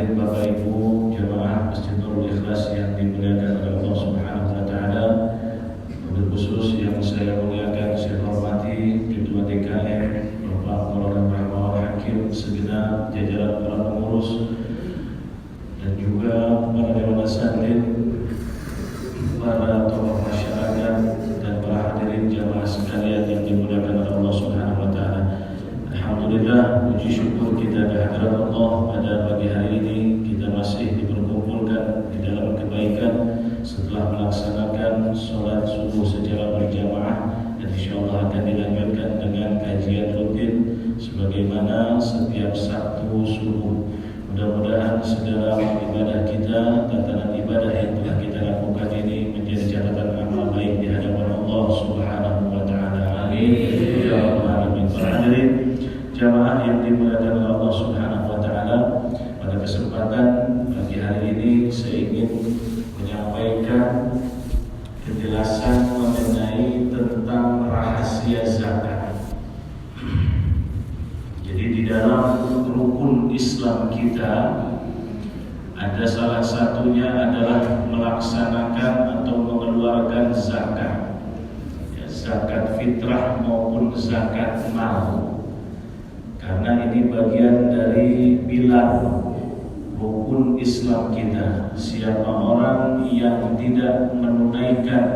hadirin Bapak Ibu jamaah Masjid Nurul Ikhlas yang dimuliakan oleh Allah Subhanahu wa taala. Wabil khusus yang saya muliakan, saya hormati Ketua DKM Bapak Maulana Rahmawan Hakim, segenap jajaran para pengurus dan juga para dewan asatidz, para tokoh masyarakat dan para hadirin jamaah sekalian yang dimuliakan oleh Allah Subhanahu wa taala. Alhamdulillah, puji syukur kita kehadirat Allah pada pagi hari ini. Kita masih diperkumpulkan di dalam kebaikan setelah melaksanakan sholat subuh secara berjamaah, dan insyaallah akan dilanjutkan dengan kajian rutin sebagaimana setiap Sabtu subuh. Mudah-mudahan segala ibadah kita, tatanan ibadah yang telah kita lakukan ini menjadi catatan amal baik di hadapan Allah Subhanahu wa taala. Amin ya rabbal alamin. Para hadirin jamaah yang dimuliakan oleh Allah Subhanahu wa taala, pada kesempatan pagi hari ini saya ingin menyampaikan penjelasan mengenai tentang rahasia zakat. Jadi di dalam rukun Islam kita ada salah satunya adalah melaksanakan atau mengeluarkan zakat, zakat fitrah maupun zakat mal. Karena ini bagian dari pilar rukun Islam kita. Siapa orang yang tidak menunaikan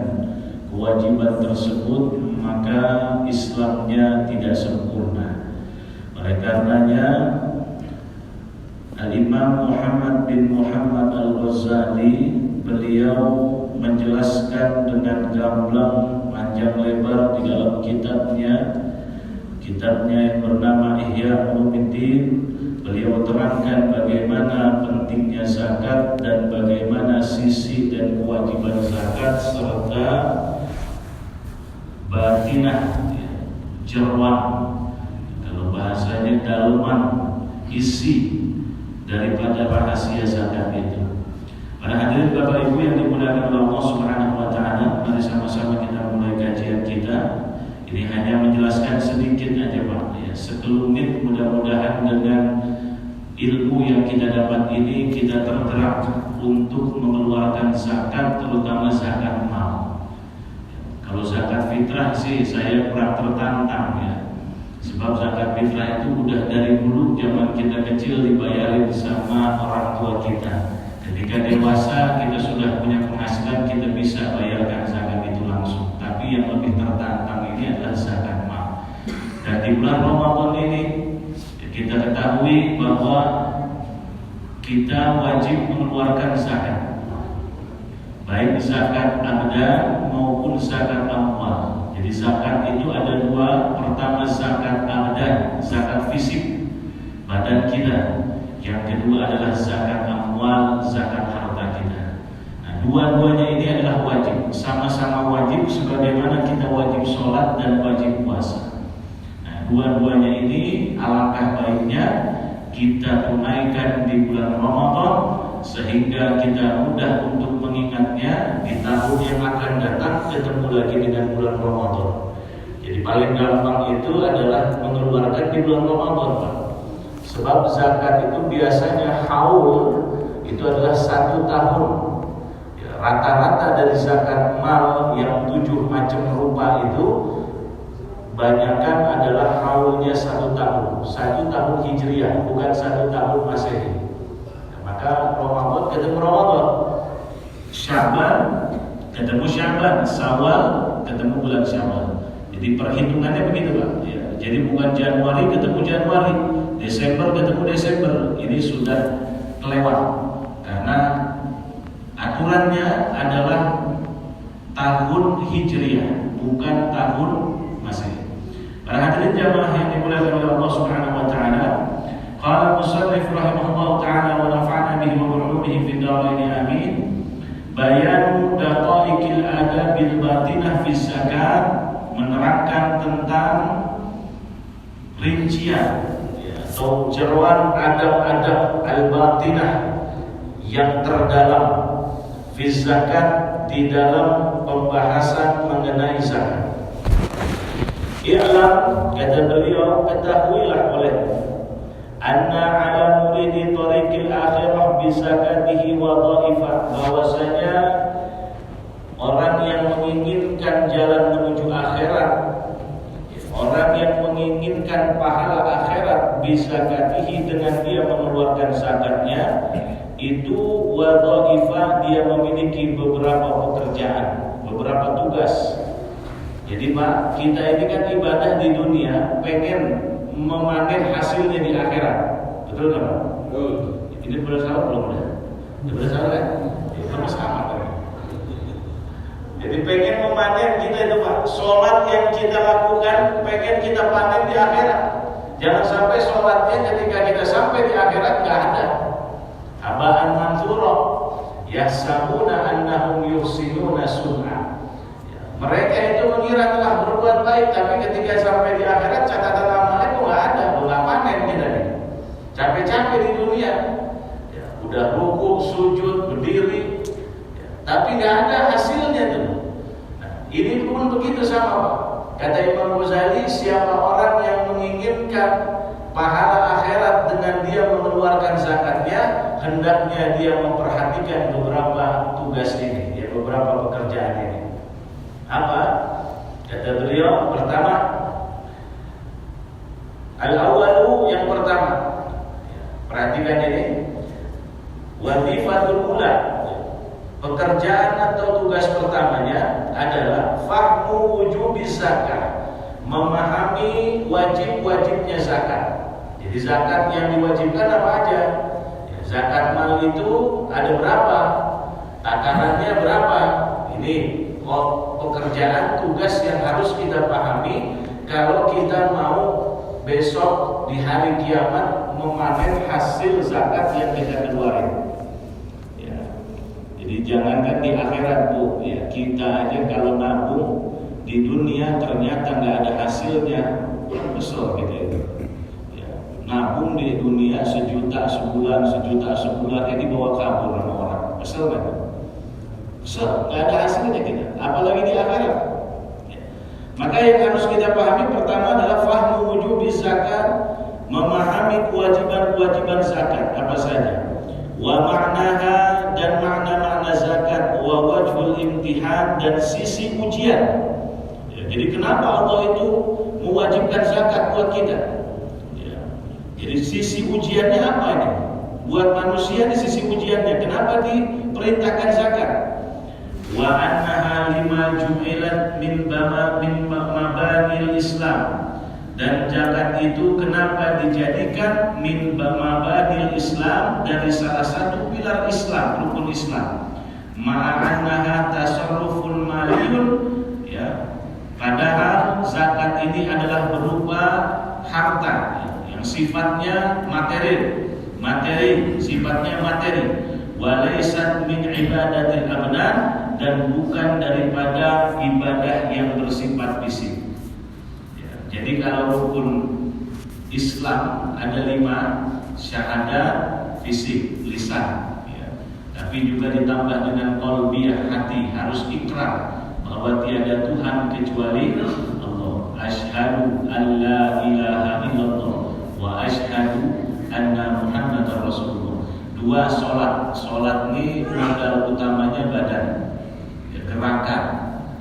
kewajiban tersebut, maka Islamnya tidak sempurna. Oleh karenanya Al-Imam Muhammad bin Muhammad Al-Ghazali, beliau menjelaskan dengan gamblang panjang lebar di dalam kitabnya yang bernama Ihya Ulumuddin. Beliau terangkan bagaimana pentingnya zakat dan bagaimana sisi dan kewajiban zakat serta batinah, jeruan, kalau bahasanya dalaman, isi daripada rahasia zakat itu. Pada hadirin Bapak Ibu yang dimuliakan oleh Allah Subhanahu wa taala, mari sama-sama kita mulai kajian kita. Ini hanya menjelaskan sedikit aja Pak, ya, sekelumit. Mudah-mudahan dengan ilmu yang kita dapat ini kita tergerak untuk mengeluarkan zakat, terutama zakat mal. Kalau zakat fitrah sih saya kurang tertantang ya, sebab zakat fitrah itu udah dari dulu zaman kita kecil dibayarin sama orang tua kita. Ketika dewasa kita sudah punya penghasilan, kita bisa bayarkan zakat itu langsung. Tapi yang lebih tertantang ini adalah zakat mal. Dan di bulan Ramadan ini kita ketahui bahwa kita wajib mengeluarkan zakat, baik zakat abdan maupun zakat amwal. Jadi zakat itu ada dua. Pertama zakat abdan, zakat fisik badan kita. Yang kedua adalah zakat amwal, zakat harta kita. Nah, dua-duanya ini adalah wajib, sama-sama wajib sebagaimana kita wajib sholat dan wajib puasa. Nah, dua-duanya ini alangkah baiknya kita tunaikan di bulan Ramadan sehingga kita mudah untuk mengingatnya di tahun yang akan datang, ketemu lagi dengan bulan Ramadan. Jadi paling gampang itu adalah mengeluarkan di bulan Ramadan, Pak. Sebab zakat itu biasanya haul itu adalah 1 tahun. Ya, rata-rata dari zakat mal yang 7 macam rupa itu banyakkan adalah haulnya 1 tahun. 1 tahun Hijriah, bukan 1 tahun Masehi. Maka Ramadan ketemu Ramadan, Syaban ketemu Syaban, Syawal ketemu bulan Syawal. Jadi perhitungannya begitu Pak. Ya, jadi bukan Januari ketemu Januari, Desember ketemu Desember. Ini sudah kelewat karena aturannya adalah tahun Hijriah, bukan tahun Masehi. Para hadirin jamaah yang dimuliakan oleh Allah Subhanahu wa taala, qala musannif rahimahullah taala wa nafa'ana bihi wa ulumihi fid dharain amin. Bayan daqaiqil adabil batinah fi zakat, menerangkan tentang rincian atau jeruan adab-adab al-batinah yang terdalam fi zakat, di dalam pembahasan mengenai zakat. I'lam, kata beliau, ketahuilah oleh anna ala muridi tariqil akhirah bisakatihi wa dhaifah, bahwasanya orang yang menginginkan jalan menuju akhirat, orang yang menginginkan pahala akhirat bisakatihi, dengan dia mengeluarkan zakatnya, itu wa dhaifah, dia memiliki beberapa pekerjaan, beberapa tugas. Jadi Pak, kita ini kan ibadah di dunia, pengen memanen hasilnya di akhirat, betul nggak Pak? Betul. Ini bersalah belum ya? Ini bersalah kan? Itu sama kan? Jadi pengen memanen kita itu Pak, sholat yang kita lakukan pengen kita panen di akhirat. Jangan sampai sholatnya ketika kita sampai di akhirat nggak ada. Haba'an mansura, yahsabuna annahum yuhsinuna sun'a. Mereka itu mengira telah berbuat baik, tapi ketika sampai di akhirat catatan amalnya itu nggak ada, nggak panen kita nih. Capek-capek di dunia, ya, udah rukuk, sujud, berdiri, ya, tapi nggak ada hasilnya tuh. Nah, ini pun begitu sama Pak. Kata Imam Ghazali, siapa orang yang menginginkan pahala akhirat dengan dia mengeluarkan zakatnya, hendaknya dia memperhatikan beberapa tugas ini, ya, beberapa pekerjaan ini. Apa? Kata beliau, pertama, al-awwalu, yang pertama, perhatikan ini, wazifatul ula, pekerjaan atau tugas pertamanya adalah fahmu wujubi zakat, memahami wajib-wajibnya zakat. Jadi zakat yang diwajibkan apa aja? Ya, zakat mal itu ada berapa? Takarannya berapa? Ini pekerjaan tugas yang harus kita pahami kalau kita mau besok di hari kiamat memanen hasil zakat yang kita keluarin. Ya. Jadi jangankan di akhirat Bu, ya, kita aja kalau nabung di dunia ternyata nggak ada hasilnya, besar gitu ya. Ya. Nabung di dunia 1 juta sebulan, 1 juta sebulan, ini bawa kabur sama orang, besar kan? Nggak ada hasilnya kita, apalagi di akhirat. Ya. Maka yang harus kita pahami pertama adalah fahmu wujubi zakat, memahami kewajiban-kewajiban zakat apa saja. Wa maknaha, dan makna-makna zakat, wa wajhul imtihan, dan sisi ujian. Ya, jadi kenapa Allah itu mewajibkan zakat buat kita? Ya. Jadi sisi ujiannya apa ini? Buat manusia di sisi ujiannya, kenapa diperintahkan zakat? Wa annaha lima ju'ilat min mabanil Islam, dan zakat itu kenapa dijadikan min mabanil Islam, dari salah satu pilar Islam, rukun Islam. Ma'annaha tasarrufun maliyun, ya, padahal zakat ini adalah berupa harta, ya, yang sifatnya materi, sifatnya materi. Walaysat min ibadatil abdan, dan bukan daripada ibadah yang bersifat fisik. Ya, jadi kalau rukun Islam ada 5, syahadat, fisik, lisan. Ya. Tapi juga ditambah dengan qalbiyah, hati, harus ikrar bahwa tiada Tuhan kecuali Allah. Asyhadu an la ilaha illallah wa asyhadu anna Muhammadar Rasulullah. 2, sholat ini modal utamanya badan, ya, gerakan.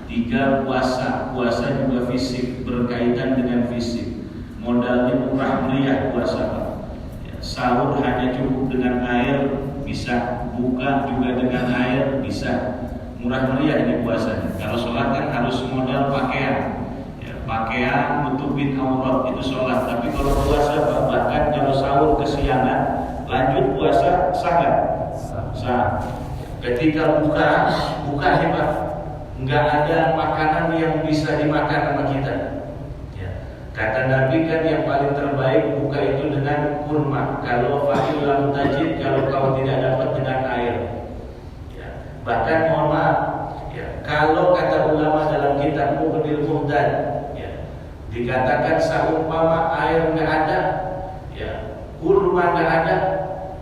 3, puasa juga fisik, berkaitan dengan fisik. Modalnya murah meriah puasa. Ya, sahur hanya cukup dengan air, bisa. Buka juga dengan air, bisa. Murah meriah ini puasanya. Kalau sholat kan harus modal pakaian, ya, pakaian nutupin aurat, itu sholat. Tapi kalau puasa, bahkan kalau sahur kesiangan, lanjut puasa sangat sah. Ketika buka hebat, nggak ada makanan yang bisa dimakan sama kita. Ya. Kata Nabi kan yang paling terbaik buka itu dengan kurma. Kalau fa'il lam tajid, kalau kau tidak dapat dengan air. Ya. Bahkan mohon maaf, ya, kalau kata ulama dalam kitab Mughniul Muhtaj, ya, dikatakan seumpama air nggak ada, ya, kurma nggak ada,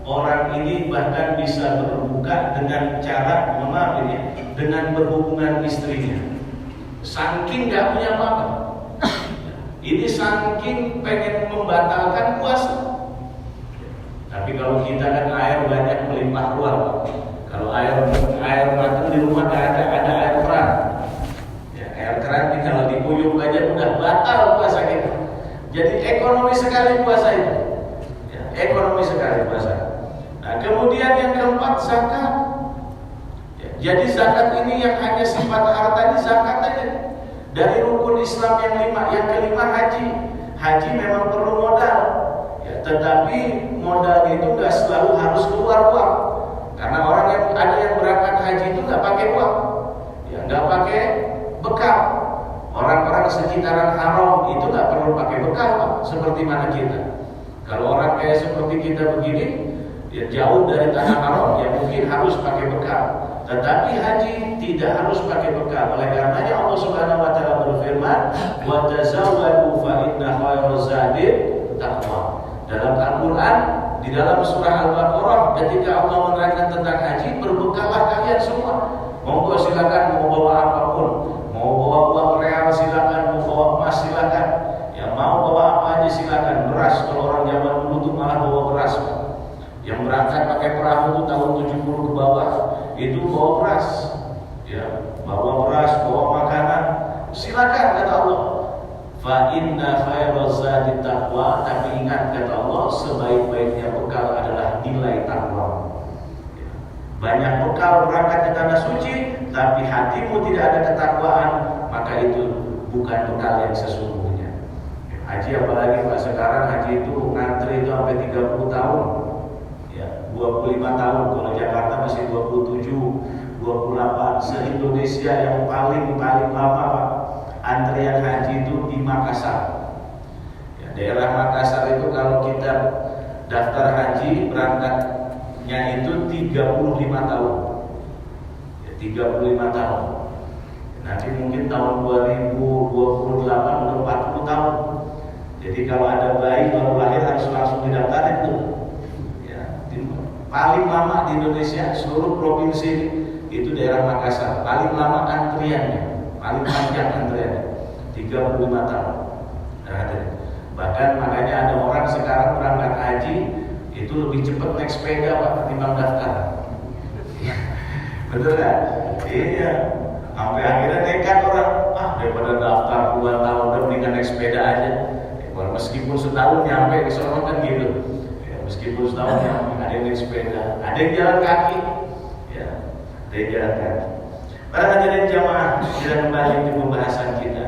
orang ini bahkan bisa berbuka dengan cara, mohon maaf ini, dengan berhubungan istrinya. Saking nggak punya apa-apa, ini saking pengen membatalkan puasa. Tapi kalau kita kan air banyak melimpah ruah. Kalau air matang di rumah ada air keran. Ya, air keran ini kalau dikuyup aja udah batal puasa kita. Jadi ekonomi sekali puasa itu. Ya, ekonomi sekali puasa. Nah, kemudian yang keempat zakat. Ya, jadi zakat ini yang hanya sifat harta ini zakat aja. Dari rukun Islam yang kelima haji. Haji memang perlu modal. Ya, tetapi modal itu nggak selalu harus keluar uang. Karena orang yang ada yang berangkat haji itu nggak pakai uang, ya nggak pakai bekal. Orang-orang sekitaran haram itu nggak perlu pakai bekal, Pak. Seperti mana kita? Kalau orang kayak seperti kita begini, ya jauh dari tanah haram, ya mungkin harus pakai bekal. Tetapi haji tidak harus pakai bekal. Oleh karenanya Allah Subhanahu Wa Taala berfirman, "Wa tazawwadu fa inna khairaz zadi taqwa." Dalam Al-Quran, di dalam surah Al-Baqarah, ketika Allah menerangkan tentang haji, berbekallah kalian semua. Monggo silakan, mau bawa apapun, mau bawa uang real silakan, mau bawa emas silakan, ya mau bawa apa aja silakan. Beras, kalau orang zaman dulu tuh malah bawa beras. Yang berangkat pakai perahu tuh tahun 70 ke bawah, itu bawa beras, ya bawa beras, bawa makanan, silakan kata Allah. Fa inna khairaz zadi taqwa, tapi ingat kata Allah, sebaik-baiknya bekal adalah nilai takwa. Banyak bekal berangkat ke tanah suci, tapi hatimu tidak ada ketakwaan, maka itu bukan bekal yang sesungguhnya. Haji apalagi Pak, sekarang haji itu ngantri itu sampai 30 tahun. Ya, 25 tahun, kalau Jakarta masih 27, 28. Se-Indonesia yang paling lama Pak, antrian haji itu di Makassar. Ya, daerah Makassar itu kalau kita daftar haji berangkatnya itu 35 tahun. Ya, 35 tahun. Nanti mungkin tahun 2028 udah 40 tahun. Jadi kalau ada bayi baru lahir harus langsung didaftarin tuh. Ya, paling lama di Indonesia seluruh provinsi itu daerah Makassar. Paling lama antriannya. Paling panjang antriannya 35 tahun. Nah, bahkan makanya ada orang sekarang berangkat haji itu lebih cepat naik sepeda Pak ketimbang daftar. Betul kan? Iya. Sampai akhirnya nekat orang, daripada daftar 2 tahun udah mendingan naik sepeda aja. Meskipun setahun nyampe di sana kan gitu. Ya, meskipun setahun nyampe, ada yang naik sepeda, ada yang jalan kaki. Ya, ada yang jalan kaki. Para hadirin jamaah, kita kembali ke pembahasan kita.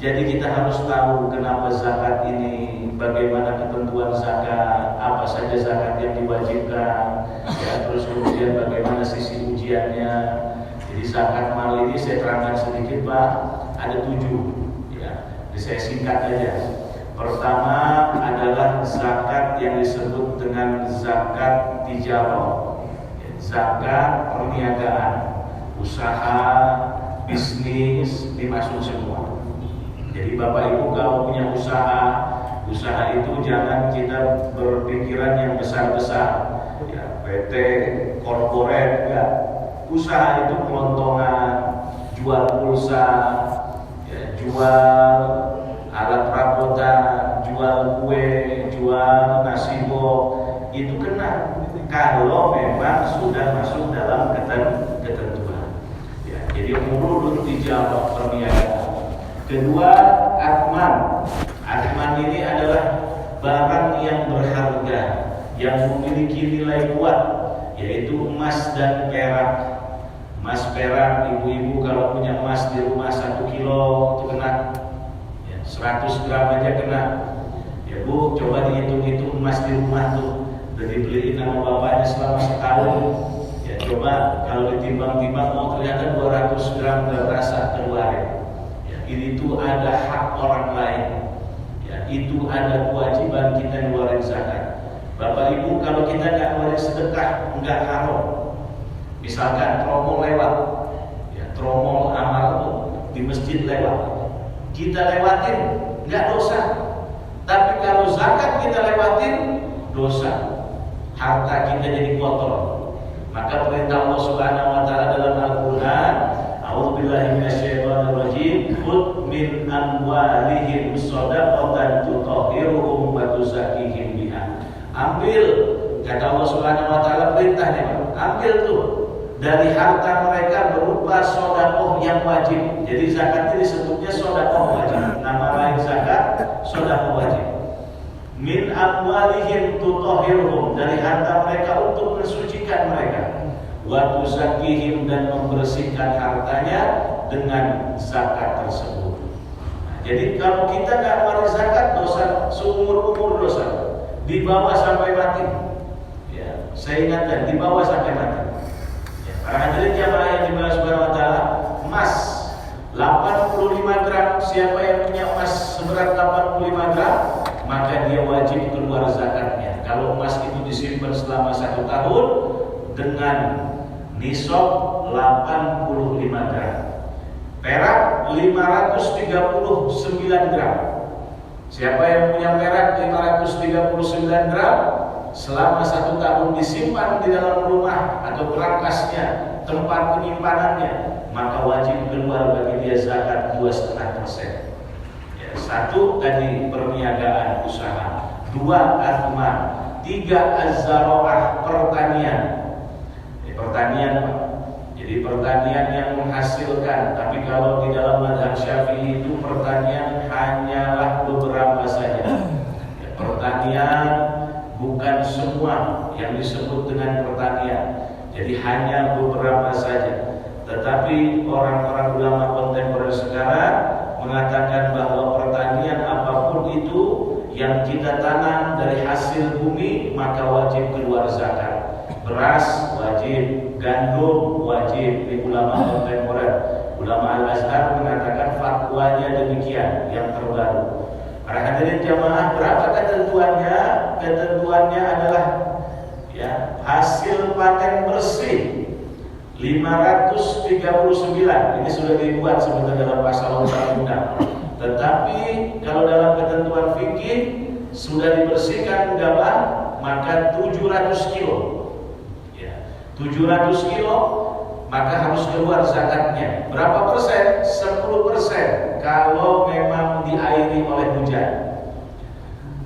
Jadi kita harus tahu kenapa zakat ini, bagaimana ketentuan zakat, apa saja zakat yang diwajibkan, ya, terus kemudian bagaimana sisi ujiannya. Jadi zakat mal ini saya terangkan sedikit Pak, ada 7. Ya, jadi saya singkat aja. Pertama adalah zakat yang disebut dengan zakat tijarah, zakat perniagaan. Usaha, bisnis dimasuk semua. Jadi Bapak Ibu kalau punya usaha itu jangan kita berpikiran yang besar-besar. Ya, PT, korporat, ya. Usaha itu kelontongan, jual pulsa, ya, jual alat perabotan, jual kue, jual nasi bok, itu kena kalau memang sudah masuk dalam ketentuan. Jadi urut tijarah perniagaan. Kedua, athman. Athman ini adalah barang yang berharga, yang memiliki nilai kuat, yaitu emas dan perak. Emas perak, ibu-ibu kalau punya emas di rumah 1 kilo itu kena, ya, 100 gram aja kena. Ya Bu, coba dihitung-hitung emas di rumah tuh udah dibeliin sama bapaknya selama setahun. Ya, coba kalau ditimbang-timbang ternyata 200 gram gak berasa keluar. Ya, ini tuh ada hak orang lain. Ya, itu ada kewajiban kita ngeluarin zakat. Bapak Ibu kalau kita nggak ngeluarin sedekah nggak haram. Misalkan tromol lewat, ya, tromol amal tuh di masjid lewat, kita lewatin nggak dosa. Tapi kalau zakat kita lewatin dosa. Harta kita jadi kotor. Maka perintah Allah Subhanahu wa taala dalam Al-Qur'an, a'udzubillahi minasyaitonirrajim, khudh min amwalihim shadaqatan tutahhiruhum wa tuzakkihim biha. Ambil kata Allah Subhanahu wa taala perintahnya, ambil tuh dari harta mereka berupa sedekah yang wajib. Jadi zakat ini disebutnya sedekah wajib. Nama lain zakat sedekah wajib. Min amwalihim tutahhiruhum, dari harta mereka untuk mensucikan mereka. Wa tuzakkihim, dan membersihkan hartanya dengan zakat tersebut. Nah, jadi kalau kita nggak waris zakat, dosa seumur umur dosa, dibawa sampai mati. Ya, saya ingatkan, dibawa sampai mati. Para hadirin jamaah yang dimuliakan Subhanahu wa taala, emas 85 gram, siapa yang punya emas seberat 85 gram, maka dia wajib keluar zakatnya. Kalau emas itu disimpan selama 1 tahun dengan nisab 85 gram. Perak 539 gram. Siapa yang punya perak 539 gram, selama 1 tahun disimpan di dalam rumah atau berangkasnya, tempat penyimpanannya, maka wajib keluar bagi dia zakat 2,5%. Ya, 1 tadi perniagaan usaha, 2 athman, 3 az-zara'ah, pertanian. Pertanian, Pak. Jadi pertanian yang menghasilkan. Tapi kalau di dalam mazhab Syafi'i itu pertanian hanyalah beberapa saja. Ya, pertanian bukan semua yang disebut dengan pertanian. Jadi hanya beberapa saja. Tetapi orang-orang ulama kontemporer sekarang mengatakan bahwa pertanian apapun itu yang kita tanam dari hasil bumi, maka wajib keluar zakat. Beras wajib, gandum wajib. Di ulama kontemporer, ulama Al-Azhar mengatakan fatwanya demikian, yang terbaru. Para hadirin jamaah, berapa ketentuannya? Ketentuannya adalah ya, hasil panen bersih 539. Ini sudah dibuat sebenarnya dalam pasal undang-undang. Tetapi kalau dalam ketentuan fikih sudah dibersihkan gabah, maka 700 kilo. 700 kilo, maka harus keluar zakatnya. Berapa persen? 10% kalau memang diairi oleh hujan.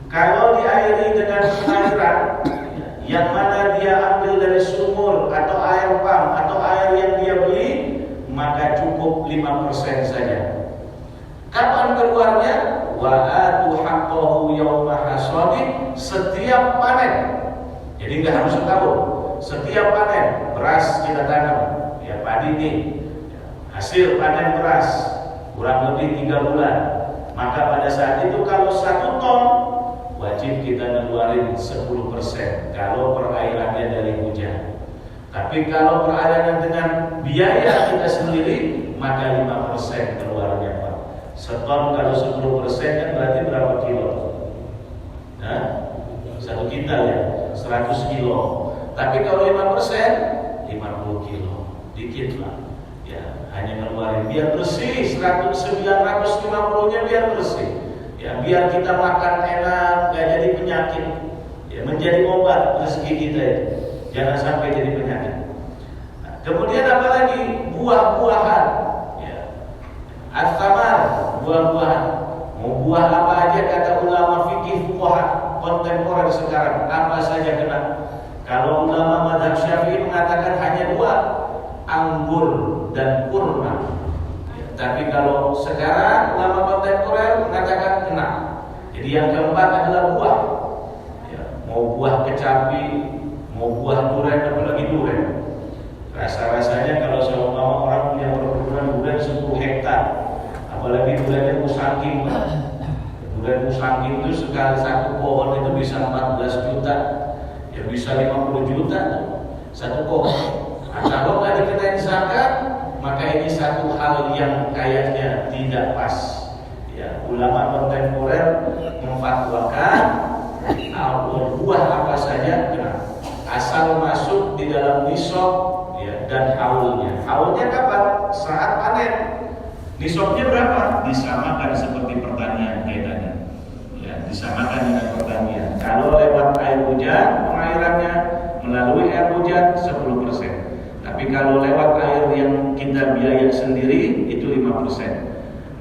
Kalau diairi dengan aliran yang mana dia ambil dari sumur atau air pump atau air yang dia beli, maka cukup 5% saja. Kapan keluarnya? Wa atu haqqahu yawma hasadi, setiap panen. Jadi nggak harus setahun. Setiap panen beras kita tanam, ya padi ini, hasil panen beras kurang lebih 3 bulan. Maka pada saat itu kalau 1 ton, wajib kita ngeluarin 10% kalau perairannya dari hujan. Tapi kalau perairan dengan biaya kita sendiri, maka 5% keluarnya, Pak. Seton kalau 10% kan berarti berapa kilo? Nah, 1 kintal ya, 100 kilo. Tapi kalau 5%, 50 kilo, dikit lah. Ya, hanya ngeluarin biar bersih, 950-nya biar bersih. Ya, biar kita makan enak, gak jadi penyakit. Ya, menjadi obat rezeki kita itu. Jangan sampai jadi penyakit. Nah, kemudian apa lagi? Buah-buahan. Ya. At-thamar, buah-buahan. Mau buah apa aja kata ulama fikih fuqaha kontemporer sekarang, apa saja kena. Kalau ulama mazhab Syafi'i mengatakan hanya 2, anggur dan kurma. Ya, tapi kalau sekarang ulama kontemporer mengatakan kena. Jadi yang keempat adalah buah. Ya, mau buah kecapi, mau buah durian, apalagi durian. Rasa-rasanya kalau seumpama orang punya perkebunan durian 10 hektar, apalagi duriannya musangking. Durian musangking itu sekali 1 pohon itu bisa 14 juta. Ya bisa 50 juta 1 pohon. Nah, kalau nggak dikenain zakat, maka ini satu hal yang kayaknya tidak pas. Ya, ulama kontemporer memfatwakan buah apa saja kena, asal masuk di dalam nisab ya, dan haulnya. Haulnya kapan? Saat panen. Nisabnya berapa? Disamakan seperti pertanian kayak tadi. Ya, disamakan dengan pertanian. Kalau lewat air hujan, pengairannya melalui air hujan 10%. Tapi kalau lewat air yang kita biaya sendiri itu 5%.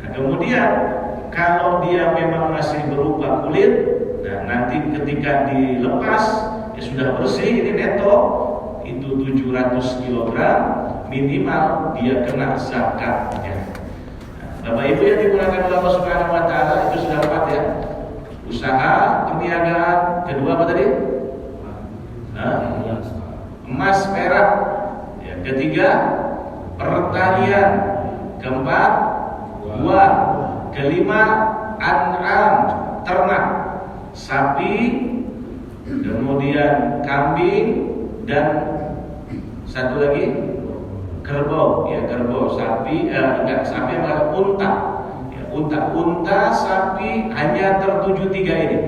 Nah, kemudian kalau dia memang masih berupa kulit, nah nanti ketika dilepas sudah bersih, ini neto itu 700 kg minimal dia kena zakatnya. Bapak Ibu yang digunakan oleh Allah Subhanahu wa taala, itu sudah 4 ya. Usaha, perniagaan, kedua apa tadi? Emas, perak. Ya, ketiga, pertanian. Keempat, buah. Kelima, an'am, ternak. Sapi, kemudian kambing, dan satu lagi kerbau, ya kerbau, sapi, sapi apa? Unta, ya, unta, sapi hanya tertuju 3 ini,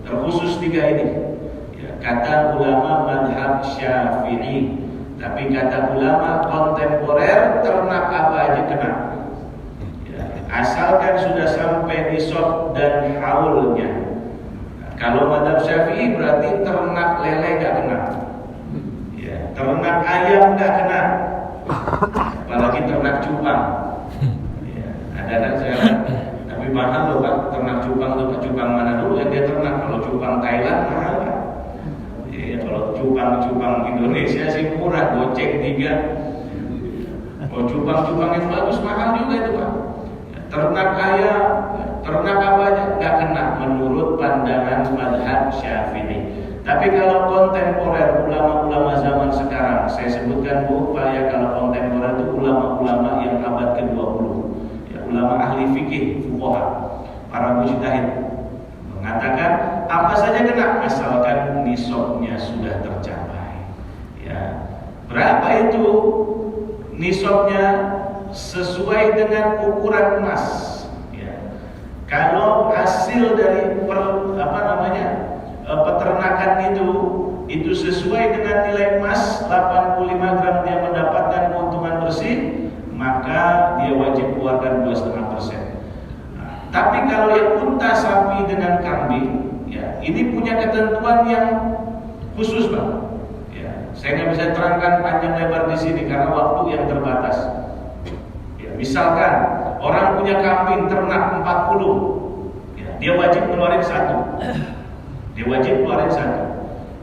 terkhusus 3 ini. Ya, kata ulama madhab Syafi'i, tapi kata ulama kontemporer ternak apa aja kena, ya, asalkan sudah sampai nisab dan haulnya. Nah, kalau madhab Syafi'i berarti ternak lele gak kena, ya, ternak ayam gak kena. Apalagi ternak cupang, ya, ada anak saya, tapi mahal loh Pak, ternak cupang tuh, cupang mana dulu yang dia ternak? Kalau cupang Thailand mahal kan? Ya, kalau cupang Indonesia sih murah, goceng 3. Kalau cupang yang bagus mahal juga itu Pak. Ya, ternak ayam, ternak apa aja nggak kena menurut pandangan madhab Syafi'i. Tapi kalau kontemporer, ulama-ulama zaman sekarang, saya sebutkan Bu, ya, kalau kontemporer itu ulama-ulama yang abad ke-20, ya, ulama ahli fikih, fuqaha, para mujtahid, mengatakan apa saja kena asalkan nisabnya sudah tercapai. Ya, berapa itu nisabnya? Sesuai dengan ukuran emas. Ya. Kalau hasil dari peternakan itu sesuai dengan nilai emas 85 gram, dia mendapatkan keuntungan bersih, maka dia wajib keluarkan 2,5%. Nah, tapi kalau yang unta, sapi dengan kambing, ya, ini punya ketentuan yang khusus Pak. Ya, saya nggak bisa terangkan panjang lebar di sini karena waktu yang terbatas. Ya, misalkan orang punya kambing ternak 40, ya, dia wajib keluarin 1. Dia wajib keluarin 1.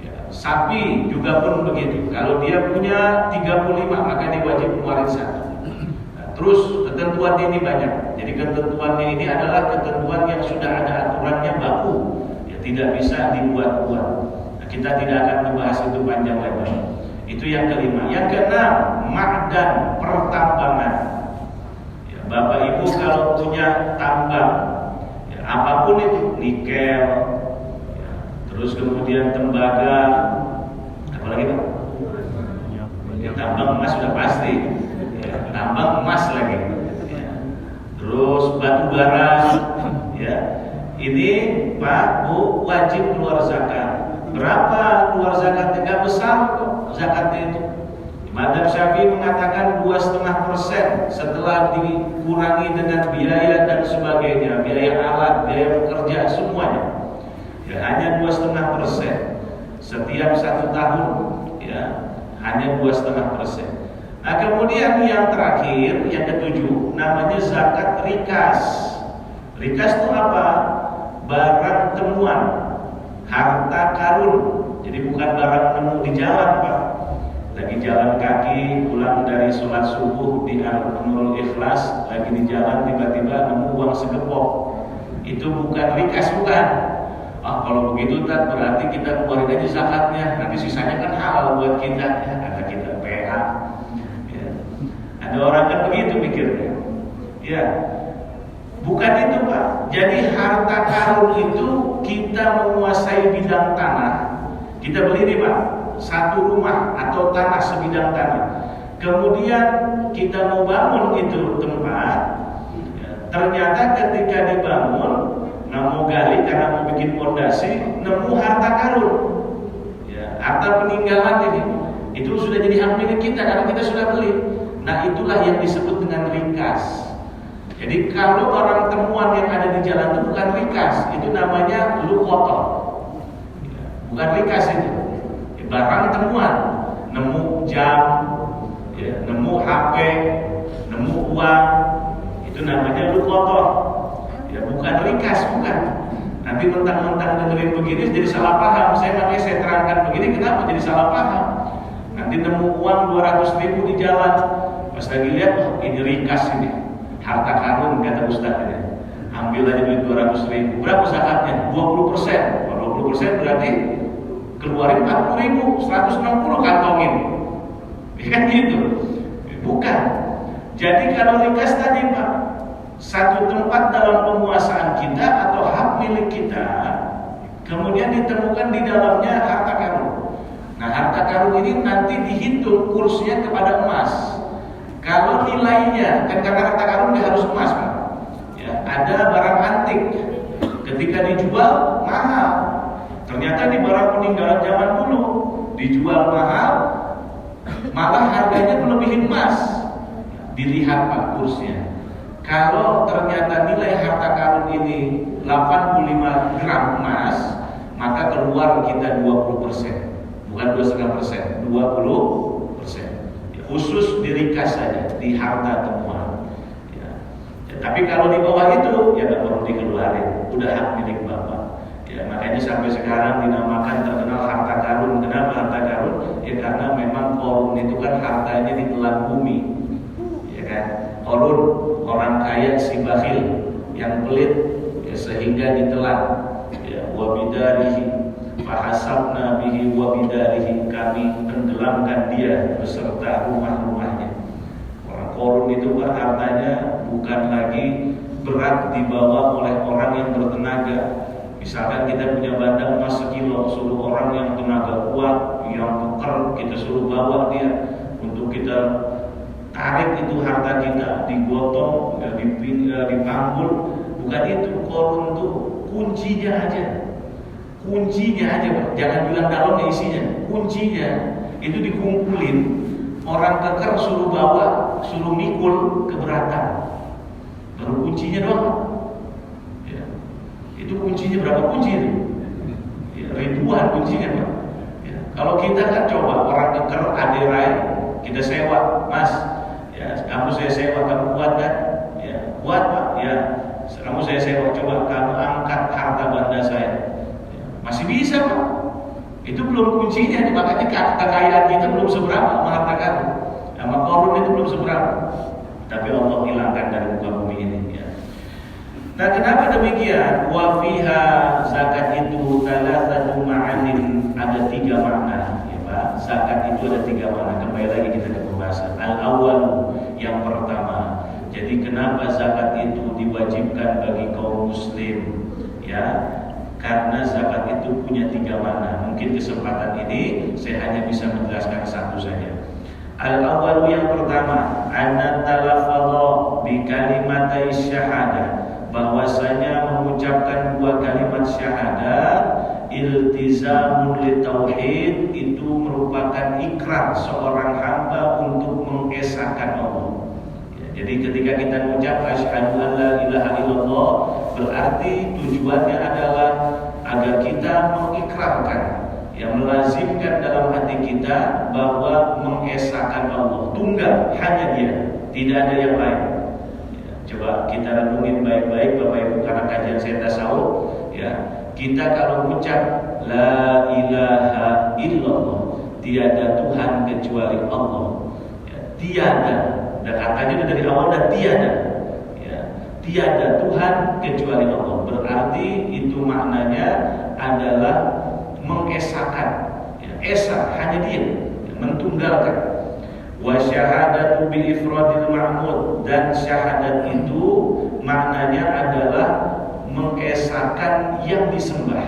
Ya, sapi juga pun begitu. Kalau dia punya 35, maka dia wajib keluarin 1. Nah, terus ketentuan ini banyak. Jadi ketentuannya ini adalah ketentuan yang sudah ada aturannya baku. Ya, tidak bisa dibuat-buat. Nah, kita tidak akan membahas itu panjang lebar. Itu yang kelima. Yang keenam, ma'dan, pertambangan. Ya, Bapak Ibu kalau punya tambang, ya, apapun itu, nikel, terus kemudian tembaga, apalagi Pak? Ya, tambang emas sudah pasti, ya, tambang emas lagi, ya. Terus batu bara, ya. Ini Pak Bu wajib keluar zakat. Berapa keluar zakatnya? Gak besar kok zakatnya itu. Madhab Syafi'i mengatakan 2,5% setelah dikurangi dengan biaya dan sebagainya, biaya alat, biaya pekerja, semuanya. Ya, hanya 2,5% setiap 1 tahun, ya, hanya 2,5%. Nah, kemudian yang terakhir, yang ke-7, namanya zakat rikas. Rikas itu apa? Barang temuan, harta karun. Jadi bukan barang nemu di jalan Pak. Lagi jalan kaki, pulang dari sholat subuh di Nurul Ikhlas, lagi di jalan tiba-tiba nemu uang segepok. Itu bukan rikas, bukan. Ah, kalau begitu Tat, berarti kita keluarin aja zakatnya, nanti sisanya kan halal buat kita, ya, kata kita PA. Ya. Ada orang kan begitu mikirnya. Ya, bukan itu Pak. Jadi harta karun itu kita menguasai bidang tanah. Kita beli nih Pak, 1 rumah atau tanah sebidang tanah. Kemudian kita mau bangun itu tempat. Ya, ternyata ketika dibangun, mau gali karena mau bikin fondasi, nemu harta karun, ya, harta peninggalan ini, itu sudah jadi hak milik kita karena kita sudah beli. Nah, itulah yang disebut dengan rikas. Jadi kalau barang temuan yang ada di jalan itu bukan rikas, itu namanya luqatah, ya, bukan rikas itu. Ya, barang temuan, nemu jam, ya, nemu HP, nemu uang, itu namanya luqatah. Ya, bukan rikas, bukan. Nanti mentang-mentang dengerin begini jadi salah paham. Makanya saya terangkan begini, kenapa jadi salah paham? Nanti nemu uang 200.000 di jalan, pas lagi lihat, oh, ini rikas ini, harta karun kata ustadznya. Ambil aja duit 200.000. Berapa zakatnya? 20%. 20% berarti keluarin 40.000, 160 kantongin. Ya kan gitu? Bukan. Jadi kalau rikas tadi Pak, satu tempat dalam penguasaan kita atau hak milik kita, kemudian ditemukan di dalamnya harta karun. Nah, harta karun ini nanti dihitung kursnya kepada emas. Kalau nilainya, kan karena harta karun dia harus emas Pak. Ya, ada barang antik, ketika dijual mahal. Ternyata di barang peninggalan zaman dulu dijual mahal, malah harganya melebihi emas. Dilihat Pak kursnya. Kalau ternyata nilai harta karun ini 85 gram emas, maka keluar kita 20%, bukan 2,5%, 20%. Ya, khusus dirikas saja di harta temuan. Ya. Ya, tapi kalau di bawah itu ya nggak perlu dikeluarin, udah hak milik Bapak. Ya, makanya sampai sekarang dinamakan terkenal harta karun. Kenapa harta karun? Ya karena memang korun itu kan hartanya ditelan bumi. Ya kan? Korun, orang kaya si bakhil yang pelit, ya, sehingga ditelan. Ya, wabidarihi fahasabna bihi wabidarihi, kami tenggelamkan dia beserta rumah-rumahnya. Orang korun itu kan hartanya bukan lagi berat dibawa oleh orang yang bertenaga. Misalkan kita punya bandang emas 1 kilo, suruh orang yang tenaga kuat, yang keker, kita suruh bawa dia untuk kita tarik itu harta kita, digotong, dipanggul. Bukan itu, korun itu kuncinya aja Pak. Jangan bilang dalamnya isinya, kuncinya itu dikumpulin. Orang keker suruh bawa, suruh mikul, keberatan. Baru kuncinya doang. Itu kuncinya berapa kunci itu? Ya, ribuan kuncinya Pak. Ya, kalau kita kan coba orang keker aderai, kita sewa, Mas. Ya, kamu saya sewa, kamu kuat kan? Ya, kuat Pak. Ya, kamu saya sewa, coba kamu angkat harta benda saya. Ya, masih bisa Pak. Itu belum kuncinya, makanya kekayaan kita belum seberapa sama harta karun. Sama korun itu belum seberapa. Tapi Allah hilangkan dari muka bumi ini. Ya. Nah, kenapa demikian? Wa fiha, zakat itu thalathatu ma'anin, ada 3 makna, ya Pak. Zakat itu ada 3 makna. Kembali lagi kita ke pembahasan. Al-awwal, yang pertama. Jadi kenapa zakat itu diwajibkan bagi kaum muslim? Ya, karena zakat itu punya 3 makna. Mungkin kesempatan ini saya hanya bisa menjelaskan satu saja. Al-awwal, yang pertama, anna talafadha bi kalimatai syahadah, bahwasanya mengucapkan 2 kalimat syahadat, iltizamun li tauhid, itu merupakan ikrar seorang hamba untuk mengesahkan Allah. Ya, jadi ketika kita mengucap asyhadu an la ilaha illallah, berarti tujuannya adalah agar kita mengikrarkan, yang melazimkan dalam hati kita bahwa mengesahkan Allah tunggal, hanya Dia, tidak ada yang lain. Coba kita renungin baik-baik Bapak Ibu, karena kajian saya tasawuf, ya. Kita kalau mengucap la ilaha illallah, tiada Tuhan kecuali Allah. Ya, tiada. Dan katanya dari awal dan tiada. Ya, tiada Tuhan kecuali Allah. Berarti itu maknanya adalah mengesahkan. Ya, esa, hanya Dia, ya, mentunggalkan. Wa syahadatu bi ifradil ma'mud, dan syahadat itu maknanya adalah mengesahkan yang disembah.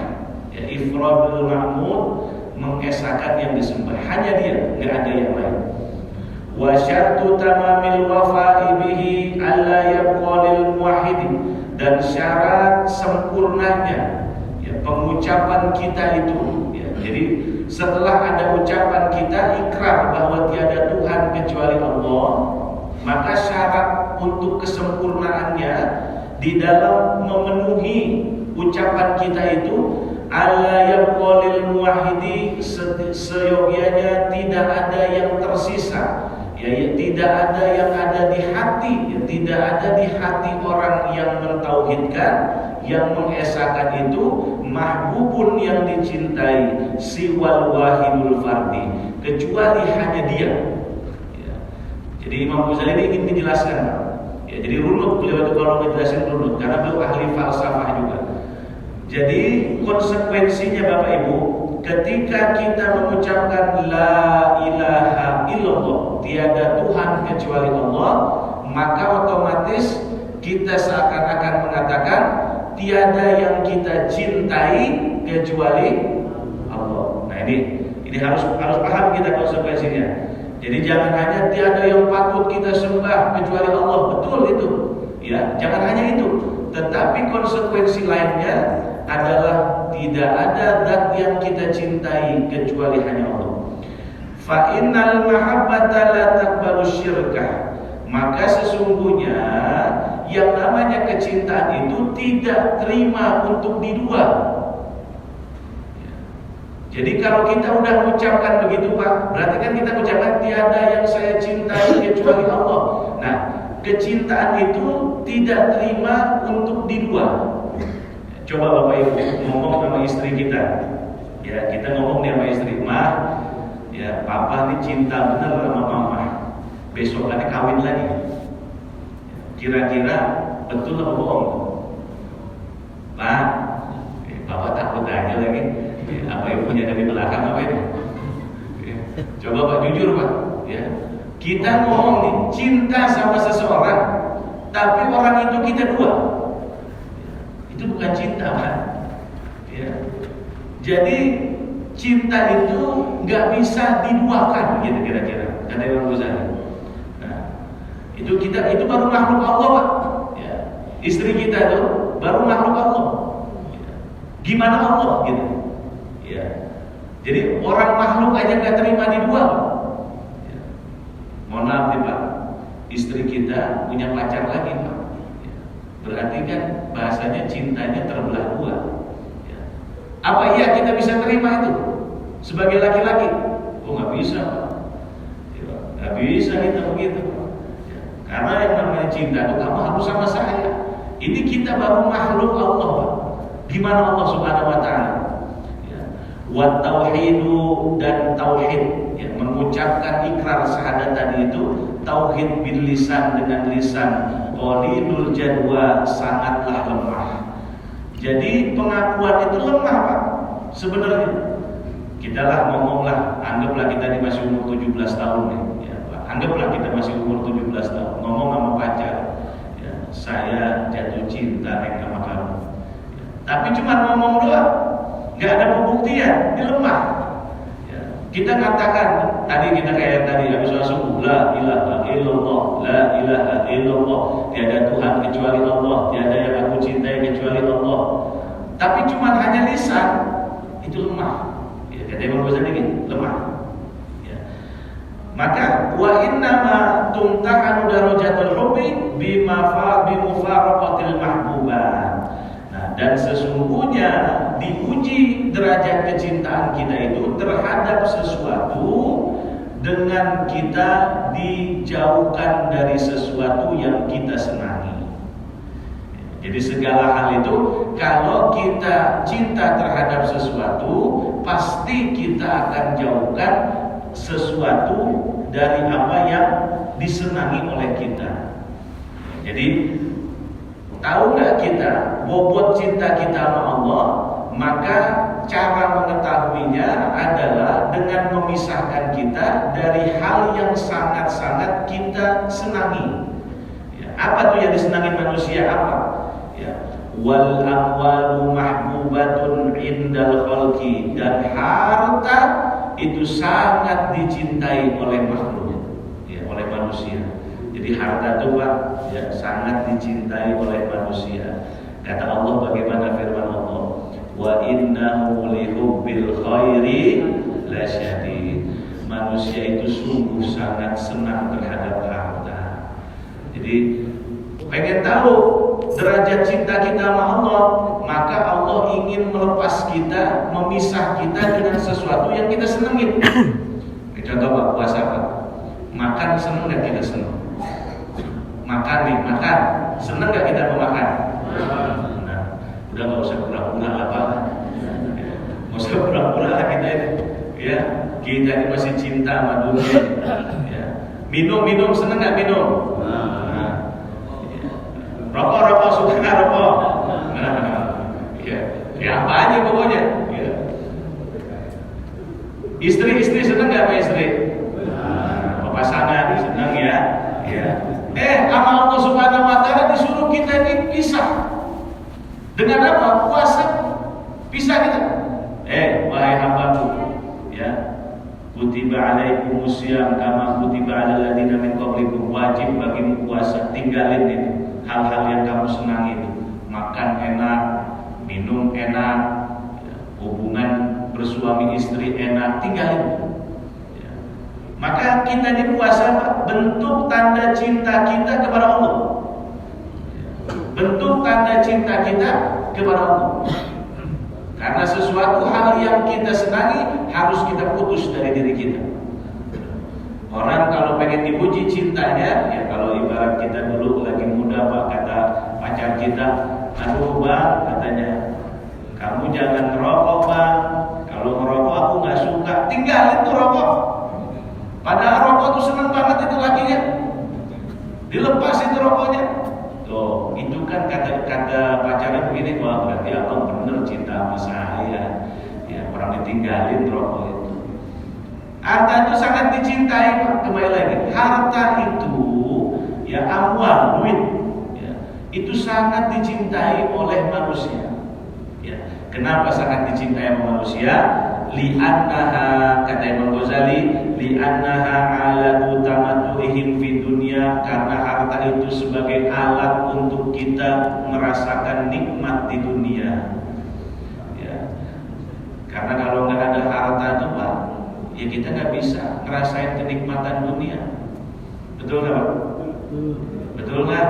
Ya, ifradil ma'mud, mengesahkan yang disembah, hanya Dia, enggak ada yang lain. Wa syartu tamamil wafa'i bihi alla yabqa lil muwahhid, dan syarat sempurnanya ya pengucapan kita itu, ya. Jadi setelah ada ucapan kita ikrar bahwa tiada Tuhan kecuali Allah, maka syarat untuk kesempurnaannya di dalam memenuhi ucapan kita itu alla yaqulil muwahhidi, seyogyanya tidak ada yang tersisa, ya, tidak ada yang ada di hati, ya, tidak ada di hati orang yang mentauhidkan yang mengesahkan itu mahbubun yang dicintai siwal wahidul fardi, kecuali hanya dia. Ya. Jadi Imam Ghazali ingin menjelaskan, ya, jadi runut beliau itu kalau menjelaskan runut karena beliau ahli falsafah juga. Jadi konsekuensinya Bapak Ibu, ketika kita mengucapkan la ilaha illallah, tiada Tuhan kecuali Allah, maka otomatis kita seakan-akan mengatakan tiada yang kita cintai kecuali Allah. Nah ini harus paham kita konsekuensinya. Jadi jangan hanya tiada yang patut kita sembah kecuali Allah, betul itu. Ya, jangan hanya itu. Tetapi konsekuensi lainnya adalah tidak ada zat yang kita cintai kecuali hanya Allah. Fa innal mahabbata la taqbalu syirkah. Maka sesungguhnya yang namanya kecintaan itu tidak terima untuk didua. Jadi kalau kita udah mengucapkan begitu Pak, berarti kan kita ucapkan tiada yang saya cintai kecuali Allah. Nah, kecintaan itu tidak terima untuk didua. Coba Bapak Ibu ngomong sama istri kita. Ya, kita ngomong nih sama istri, "Mah, ya Papa ini cinta bener sama Mama. Besokannya kawin lagi." Kira-kira betul atau bohong? Pak, Bapak takut aja lagi. Apa ibunya dari belakang apa itu? Coba Pak jujur Pak. Ya, kita ngomong nih cinta sama seseorang, tapi orang itu kita dua. Itu bukan cinta Pak. Ya. Jadi cinta itu nggak bisa diduakan, gitu kira-kira kata Imam Ghazali. Itu baru makhluk Allah Pak. Ya. Istri kita itu baru makhluk Allah. Ya. Gimana Allah gitu? Ya. Jadi orang makhluk aja nggak terima didua. Ya. Mohon maaf nih Pak, istri kita punya pacar lagi Pak. Ya. Berarti kan bahasanya cintanya terbelah dua. Ya. Apa iya kita bisa terima itu sebagai laki-laki? Oh nggak bisa Pak. Ya. Nggak bisa kita begitu. Karena yang namanya cinta itu kamu harus sama saya. Ini kita baru makhluk Allah Pak. Gimana Allah Subhanahu Wa Taala? Ya. Wa tauhidu dan tauhid, ya, mengucapkan ikrar syahadat tadi itu tauhid bil lisan dengan lisan, qalilul jadwa sangatlah lemah. Jadi pengakuan itu lemah Pak. Sebenarnya kita lah ngomonglah, anggaplah kita ini masih umur 17 tahun nih. Anggaplah kita masih umur 17 tahun, ngomong sama pacar, ya, saya jatuh cinta sama kamu. Ya, tapi cuma ngomong doang, nggak ada pembuktian, ini lemah. Ya, kita katakan, tadi kita kayak tadi habis masuk, la ilaha illallah, la ilaha illallah, tiada Tuhan kecuali Allah, tiada yang aku cintai kecuali Allah. Tapi cuma hanya lisan, itu lemah. Ya, kata Imam Ghazali lemah. Maka wa innama tumtahanu darajatul hubbi bimufaraqatil mahbubat. Nah, dan sesungguhnya diuji derajat kecintaan kita itu terhadap sesuatu dengan kita dijauhkan dari sesuatu yang kita senangi. Jadi segala hal itu kalau kita cinta terhadap sesuatu, pasti kita akan jauhkan sesuatu dari apa yang disenangi oleh kita. Jadi tahu nggak kita bobot cinta kita sama Allah? Maka cara mengetahuinya adalah dengan memisahkan kita dari hal yang sangat-sangat kita senangi. Ya, apa tuh yang disenangi manusia apa? Ya, wal amwalu mahbubatun indal khalqi, dan harta itu sangat dicintai oleh makhluk, ya, oleh manusia. Jadi harta itu Pak, ya, sangat dicintai oleh manusia. Kata Allah, bagaimana firman Allah, wa innahu lihubbil khairi lasyadid. Manusia itu sungguh sangat senang terhadap harta. Jadi pengen tahu derajat cinta kita sama Allah, maka Allah ingin melepas kita, memisah kita dengan sesuatu yang kita senengin. Contoh Pak, puasa Pak, makan seneng nggak kita seneng? Makan nih, makan seneng nggak kita mau makan? Nah, Udah nggak usah pura-pura apa, nggak usah pura-pura lah kita ini. Ya, kita ini masih cinta sama dunia. Ya. Minum seneng nggak minum? Nah. Ya. Rokok suka nggak rokok? Nah. Ya apa aja pokoknya. Ya. Istri seneng nggak sama istri? Pasangan seneng ya. Sama Allah Subhanahu Wa Taala disuruh kita ini pisah. Dengan apa? Puasa. Pisah kita. Wahai hambaku, ya, kutiba alaikumusiyam kama kutiba alal ladzina min qablikum, wajib bagimu puasa. Tinggalin itu hal-hal yang kamu senangi itu. Makan enak, minum enak, hubungan bersuami istri enak, tinggalin. Maka kita di puasa bentuk tanda cinta kita kepada Allah. Bentuk tanda cinta kita kepada Allah. Karena sesuatu hal yang kita senangi harus kita putus dari diri kita. Orang kalau pengen dipuji cintanya, ya kalau ibarat kita dulu lagi muda Pak, kata pacar kita, aduh Bang, katanya, kamu jangan ngerokok Bang. Kalau ngerokok aku nggak suka, tinggalin tuh rokok. Padahal rokok tuh seneng banget itu lakinya. Dilepas itu rokoknya. Tuh, itu kan kata pacarnya begini, wah berarti abang bener cinta sama saya. Ya, orang ditinggalin rokok itu. Harta itu sangat dicintai, Pak. Kembali lagi, harta itu ya amwal, duit. Ya, itu sangat dicintai oleh manusia. Ya, kenapa sangat dicintai oleh manusia? Li'annaha, kata Imam Ghazali, li'annaha alatu tamattu'ihim fi dunya, karena harta itu sebagai alat untuk kita merasakan nikmat di dunia. Ya. Karena kalau nggak ada harta itu Pak, ya kita nggak bisa ngerasain kenikmatan dunia. Betul nggak Pak? Betul nggak?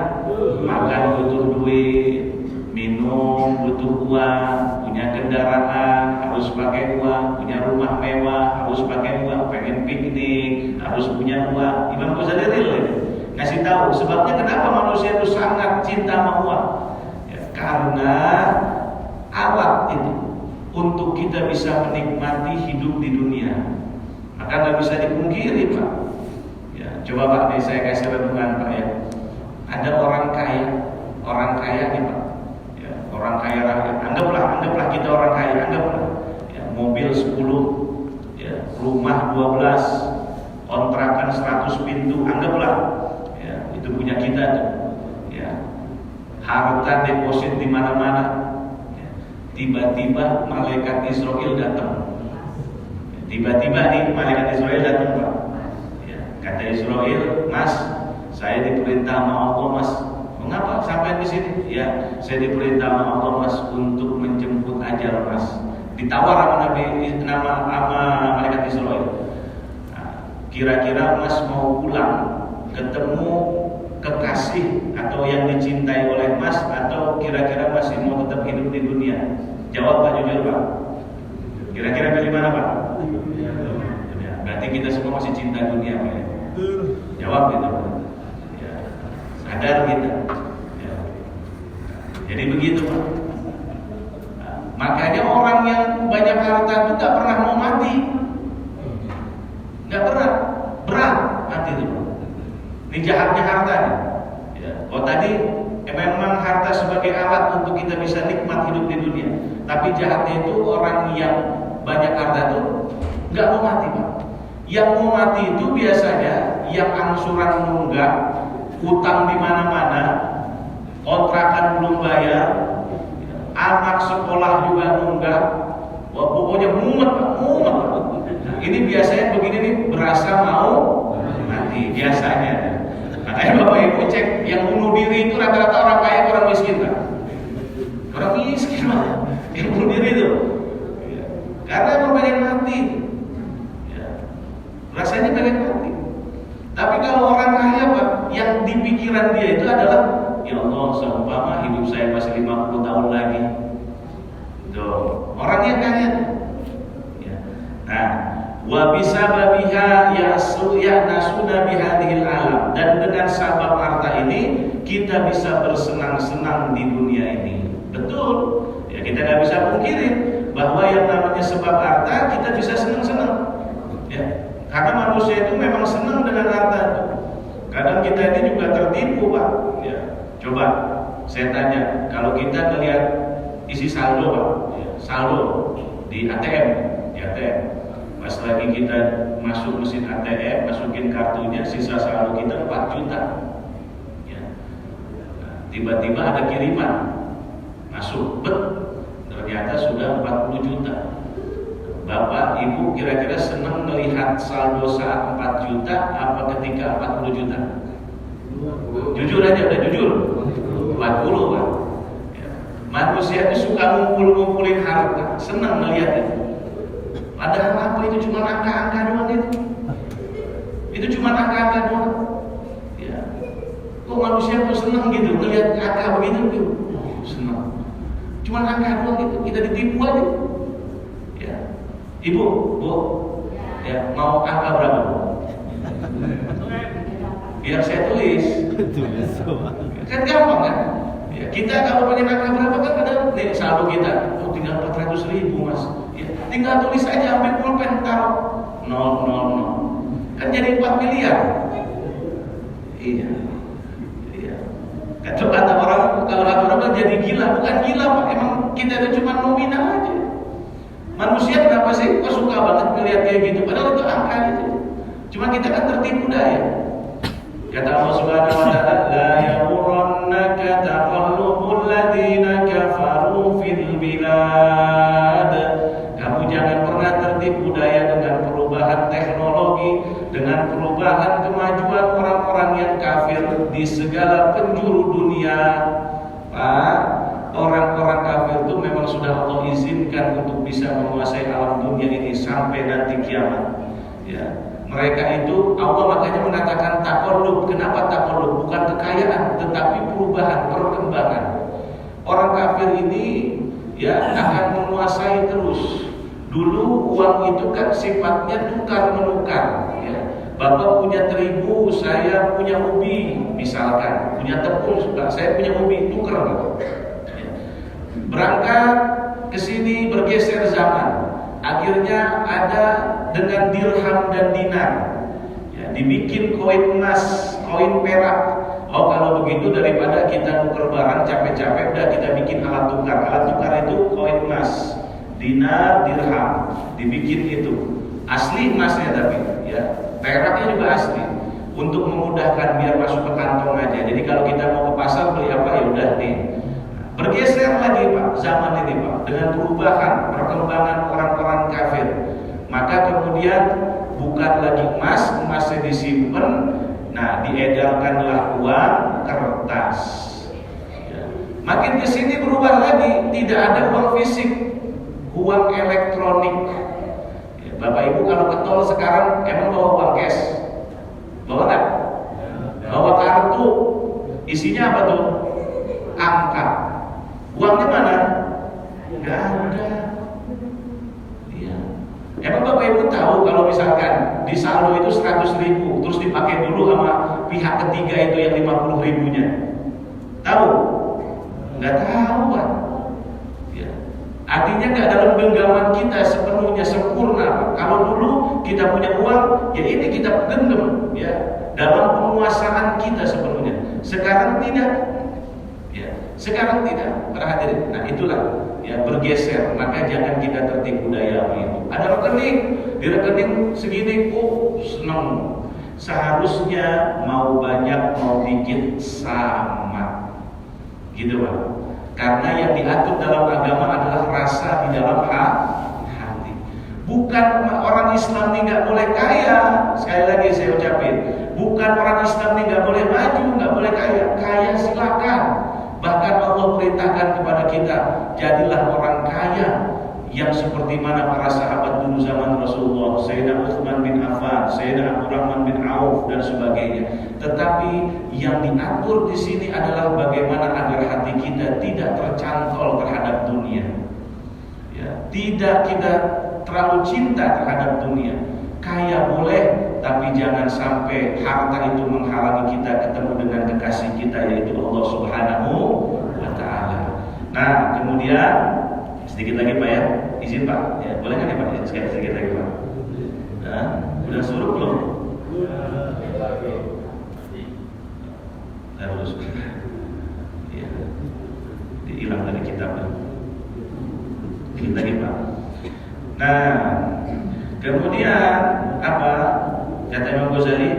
Makan butuh duit, minum butuh uang, punya kendaraan harus pakai uang, punya rumah mewah harus pakai uang, pengen piknik harus punya uang. Imam Ghazali ngasih tahu sebabnya kenapa manusia itu sangat cinta sama uang. Ya, karena alat itu untuk kita bisa menikmati hidup di dunia. Maka nggak bisa dipungkiri Pak. Ya, coba Pak, nih saya kasih renungan Pak ya. Ada orang kaya nih Pak. Orang kaya rakyat, anggaplah kita orang kaya, anggaplah ya, mobil 10, ya, rumah 12, kontrakan 100 pintu, anggaplah ya, itu punya kita tuh, ya, harta deposit di mana-mana. Ya, tiba-tiba malaikat Israel datang. Tiba-tiba nih malaikat Israel datang Pak. Ya, kata Israel, Mas, saya diperintah sama Allah Mas. Mengapa sampai di sini? Ya, saya diperintah sama Allah Mas untuk menjemput ajal Mas. Ditawar sama malaikat Israel. Nah, kira-kira Mas mau pulang ketemu kekasih atau yang dicintai oleh Mas, atau kira-kira masih mau tetap hidup di dunia? Jawab Pak, jujur Pak. Kira-kira pilih mana Pak? Ya, berarti kita semua masih cinta dunia Pak ya? Jawab gitu Pak. Sadar kita ya. Jadi begitu Pak. Nah, makanya orang yang banyak harta itu gak pernah mau mati. Gak pernah. Berat mati itu Pak. Ini jahatnya harta nih ya. Oh tadi memang harta sebagai alat untuk kita bisa nikmat hidup di dunia. Tapi jahatnya itu orang yang banyak harta itu gak mau mati Pak. Yang mau mati itu biasanya yang angsuran nunggak, utang di mana-mana, kontrakan belum bayar, anak sekolah juga nunggak, wah pokoknya mumet. Ini biasanya begini nih, berasa mau mati biasanya. Makanya Bapak Ibu cek, yang bunuh diri itu rata-rata orang kaya, orang miskin kan? Orang miskin lah, yang bunuh diri itu, karena emang pengen mati, rasanya pengen mati. Tapi kalau orang kaya Pak, yang di pikiran dia itu adalah, ya Allah, seumpama hidup saya masih 50 tahun lagi. Tuh, orangnya kaya. Ya. Nah, wa bisababiha ya'nasuna bihadhil alam, dan dengan sabab harta ini kita bisa bersenang-senang di dunia ini. Betul. Ya kita nggak bisa pungkiri bahwa yang namanya sebab harta kita bisa senang-senang. Ya, karena manusia itu memang senang dengan harta. Kadang kita ini juga tertipu, Pak. Ya, coba saya tanya, kalau kita melihat isi saldo, Pak, ya, saldo di ATM, pas lagi kita masuk mesin ATM, masukin kartunya, sisa saldo kita 4 juta. Ya. Nah, tiba-tiba ada kiriman masuk, ternyata sudah 40 juta. Bapak, Ibu kira-kira senang melihat saldo saat 4 juta apa ketika 40 juta? Jujur aja, udah jujur. 40, Pak. Ya. Manusia itu suka ngumpulin harta, senang melihat itu. Padahal apa itu cuma angka-angka doang itu. Itu cuma angka-angka doang. Ya. Kok manusia tuh senang gitu melihat angka begitu gitu. Senang. Cuma angka doang gitu, kita ditipu aja. Ya. Ibu, Bu, ya mau angka berapa? Biar saya tulis. Kan gampang kan? Ya, kita kalau pengen angka berapa kan ada nih saldo kita. Oh, tinggal 400.000 Mas. Ya, tinggal tulis aja, ambil pulpen taruh 000. Kan jadi 4 miliar. Iya. Iya. Kan coba kata orang kalau orang jadi gila, bukan gila Pak. Emang kita itu cuma nominal aja. Manusia kenapa sih kok suka banget melihat kayak gitu? Padahal itu angka gitu. Cuma kita kan tertipu daya. Kata Allah Subhanahu wa taala, la yamurannaka taqallubul ladzina kafaru fil bilad. Kamu jangan pernah tertipu daya dengan perubahan teknologi, dengan perubahan kemajuan orang-orang yang kafir di segala penjuru dunia. Pak, orang-orang kafir itu memang sudah Allah izinkan untuk bisa menguasai alam dunia ini sampai nanti kiamat. Ya. Mereka itu Allah makanya mengatakan taqallub. Kenapa taqallub? Bukan kekayaan, tetapi perubahan, perkembangan. Orang kafir ini ya akan menguasai terus. Dulu uang itu kan sifatnya tukar menukar. Ya. Bapak punya terigu, saya punya ubi, misalkan punya tepung sudah, saya punya ubi, tukar. Ya. Berangkat ke sini bergeser zaman. Akhirnya ada dengan dirham dan dinar, ya, dibikin koin emas, koin perak. Oh kalau begitu daripada kita nuker barang capek-capek, udah kita bikin alat tukar. Alat tukar itu koin emas, dinar, dirham, dibikin itu asli emasnya tapi, ya peraknya juga asli. Untuk memudahkan biar masuk ke kantong aja. Jadi kalau kita mau ke pasar beli apa ya udah nih. Bergeser lagi Pak, zaman ini Pak, dengan perubahan, perkembangan orang-orang kafir. Maka kemudian bukan lagi emas, emasnya disimpan, nah diedarkanlah uang kertas. Ya. Makin kesini berubah lagi, tidak ada uang fisik, uang elektronik. Ya, Bapak Ibu kalau ke tol sekarang emang bawa uang cash? Bawa nggak? Bawa kartu, isinya apa tuh? Angka. Uangnya mana? Gak ada. Iya. Emang Bapak Ibu tahu kalau misalkan di saldo itu 100.000 terus dipakai dulu sama pihak ketiga itu yang 50.000-nya? Tahu? Gak tahu Pak. Ya. Artinya gak dalam genggaman kita sepenuhnya sempurna Pak. Kalau dulu kita punya uang, ya ini kita genggam ya dalam penguasaan kita sepenuhnya. Sekarang tidak. Ya, sekarang tidak, para hadirin. Nah itulah ya bergeser. Maka jangan kita tertipu daya itu. Ada rekening, di rekening segini, oh senang. Seharusnya mau banyak mau dikit sama, gitu Pak. Karena yang diatur dalam agama adalah rasa di dalam hati. Bukan orang Islam ini nggak boleh kaya. Sekali lagi saya ucapin, bukan orang Islam ini nggak boleh maju, nggak boleh kaya. Kaya silakan. Bahkan Allah perintahkan kepada kita, jadilah orang kaya yang seperti mana para sahabat dulu zaman Rasulullah, Sayyidina Utsman bin Affan, Sayyidina Abdurrahman bin Auf dan sebagainya. Tetapi yang diatur di sini adalah bagaimana agar hati kita tidak tercantol terhadap dunia. Ya, tidak kita terlalu cinta terhadap dunia. Kaya boleh, tapi jangan sampai harta itu menghalangi kita ketemu dengan kekasih kita yaitu Allah Subhanahu wa taala. Nah, kemudian Sedikit lagi Pak ya, izin Pak, ya, boleh nggak nih Pak? Sedikit lagi Pak. Nah, udah suruh belum? Harus. Ya, hilang dari kitabnya. Sedikit lagi Pak. Nah, kemudian apa? Kata Imam Ghazali,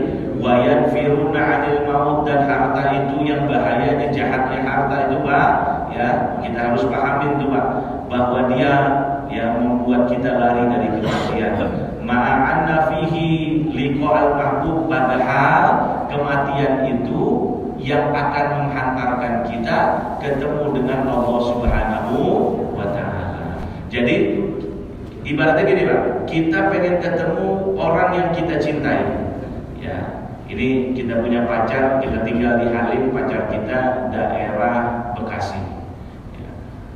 wayan firuna 'anil maut, dan harta itu yang bahayanya, jahatnya harta itu Pak, ya kita harus pahamin tuh Pak, bahwa dia yang membuat kita lari dari kematian. Ma'anna fihi liqa'al mahbub, padahal kematian itu yang akan menghantarkan kita ketemu dengan Allah Subhanahu wa taala. Jadi ibaratnya gini Pak, kita pengen ketemu orang yang kita cintai. Ya, ini kita punya pacar, kita tinggal di Halim, pacar kita daerah Bekasi. Ya.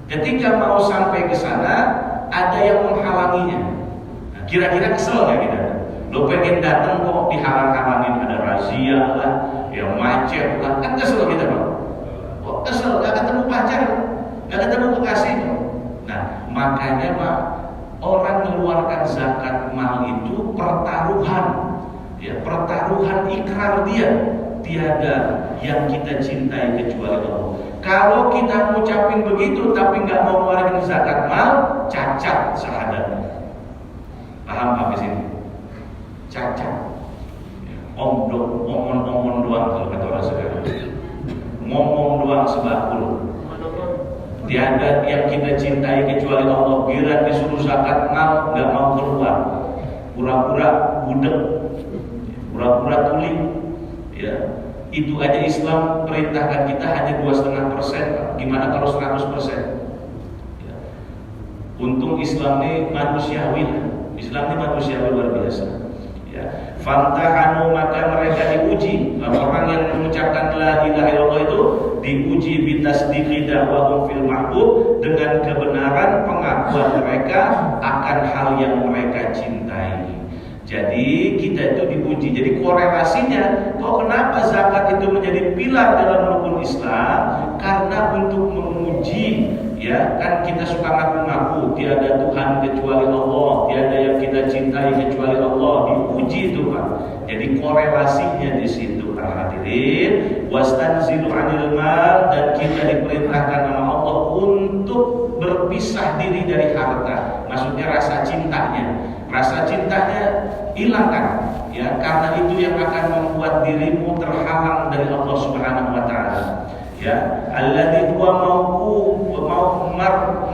Ketika mau sampai ke sana, ada yang menghalanginya. Nah, kira-kira kesel nggak kita? Lo pengen datang kok dihalang-halangin, ada razia lah, ya macet lah, kan kesel kita Pak. Kok kesel? Nggak ketemu pacar, nggak ketemu Bekasi. Nah, makanya Pak, orang mengeluarkan zakat mal itu pertaruhan, ya pertaruhan ikrar dia. Tiada yang kita cintai kecuali Allah. Kalau kita ngucapin begitu tapi nggak mau mengeluarkan zakat mal, cacat syahadatnya. Paham Pak di sini? Cacat. Omong doang kalau kata orang sekarang. Ngomong doang sebakul. Tiada yang kita cintai kecuali Allah. Bila disuruh zakat mal nggak mau keluar, pura-pura budek, pura-pura tuli. Ya, itu aja Islam perintahkan kita hanya 2,5%. Gimana kalau 100%? Ya. Untung Islam ini manusiawi. Islam ini manusiawi luar biasa. Ya. Fantahanu, maka mereka diuji. Orang yang mengucapkan la ilaha illallah itu diuji bitasdiqi da'wahum fil mahbub, dengan kebenaran pengakuan mereka akan hal yang mereka cintai. Jadi kita itu diuji. Jadi korelasinya, kok kenapa zakat itu menjadi pilar dalam rukun Islam? Karena untuk menguji, ya kan kita suka ngaku-ngaku tiada Tuhan kecuali Allah, tiada yang kita cintai kecuali Allah, diuji itu Pak. Jadi korelasinya di situ para hadirin. Wastanzilu 'anil mal, dan kita diperintahkan oleh Allah untuk berpisah diri dari harta. Maksudnya rasa cintanya. Rasa cintanya hilangkan, ya, karena itu yang akan membuat dirimu terhalang dari Allah Subhanahu wa taala. Ya, alladzi huwa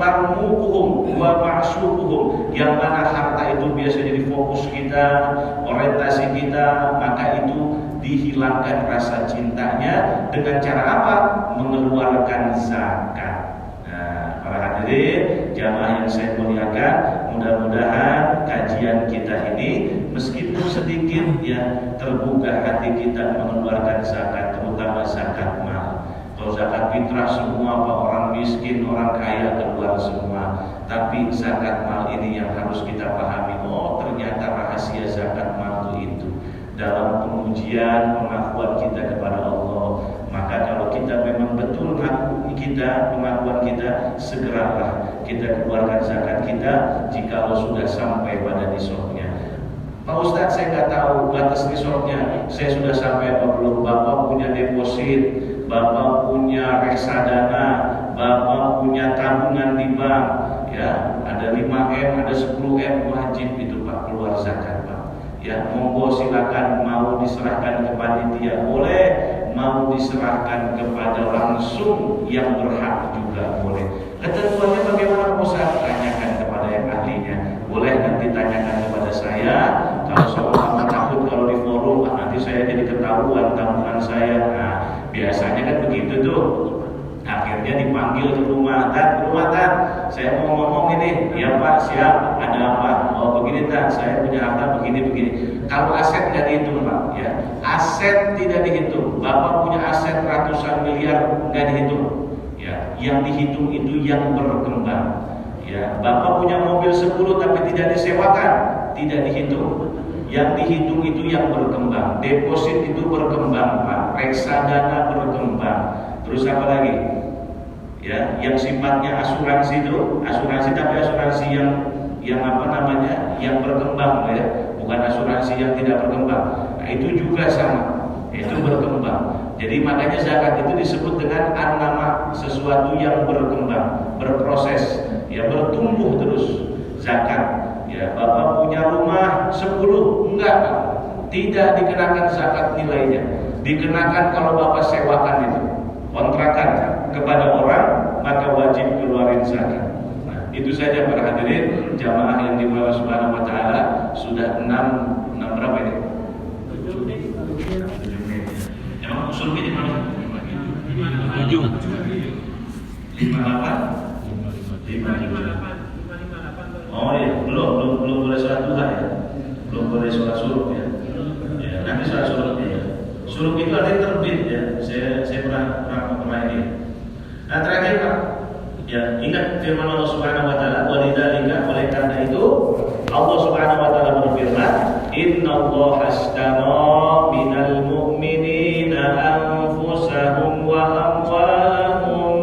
marmuquhum wa ma'syuquhum, yang mana harta itu biasa jadi fokus kita, orientasi kita, maka itu dihilangkan rasa cintanya dengan cara apa? Mengeluarkan zakat. Nah, para hadirin jamaah yang saya muliakan, mudah-mudahan kajian kita ini meskipun sedikit ya terbuka hati kita mengeluarkan zakat, terutama zakat mal. Kalau zakat fitrah semua Pak, orang miskin, orang kaya keluar semua. Tapi zakat mal ini yang harus kita pahami. Oh, ternyata rahasia zakat mal itu dalam pengujian pengakuan kita kepada Allah. Maka kalau kita memang betul pengakuan kita, segeralah kita keluarkan zakat kita jika sudah sampai pada nisabnya. Pak Ustadz, saya nggak tahu batas nisabnya, saya sudah sampai apa belum? Bapak punya deposit, Bapak punya reksadana, Bapak punya tabungan di bank, ya ada 5M, ada 10M, wajib itu Pak keluar zakat Pak. Ya, monggo silakan, mau diserahkan ke panitia boleh, mau diserahkan kepada langsung yang berhak juga boleh. Ketentuannya bagaimana Pak Ustadz? Tanyakan kepada yang ahlinya. Boleh nanti tanyakan kepada saya. Kalau soal takut kalau di forum, nanti saya jadi ketahuan tabungan saya. Nah, biasanya kan begitu tuh. Akhirnya dipanggil ke rumah, Tat, saya mau ngomong ini. Ya Pak, siap, ada apa? Oh begini Tat, saya punya harta begini. Kalau aset nggak dihitung Pak, ya aset tidak dihitung. Bapak punya aset ratusan miliar, nggak dihitung. Ya, yang dihitung itu yang berkembang. Ya, Bapak punya mobil 10 tapi tidak disewakan, tidak dihitung. Yang dihitung itu yang berkembang. Deposit itu berkembang Pak, reksadana berkembang. Terus apa lagi? ya, yang sifatnya asuransi itu, tapi asuransi yang apa namanya, yang berkembang ya, bukan asuransi yang tidak berkembang. Nah, itu juga sama, itu berkembang. Jadi makanya zakat itu disebut dengan an-nama, sesuatu yang berkembang, berproses, ya, bertumbuh terus. Zakat, ya, Bapak punya rumah 10, enggak, tidak dikenakan zakat nilainya. Dikenakan kalau Bapak sewakan itu, kontrakan kepada orang, maka wajib keluarin zakat. Nah, itu saja para hadirin jamaah yang dimuliakan Allah Subhanahu wa taala. Sudah 6 berapa ini? 7 menit. Emang usul di mana? 7. 58. Oh iya, belum boleh sholat duha ya, belum boleh sholat suruh ya. Ya, nanti sholat suruh ya. Suruh itu artinya terbit ya. Saya pernah ini. Nah, terakhir Pak, ya, ingat firman Allah Subhanahu wa taala, walidzalika, oleh karena itu Allah Subhanahu wa taala berfirman, innallaha ashtara minal mu'minina anfusahum wa amwalahum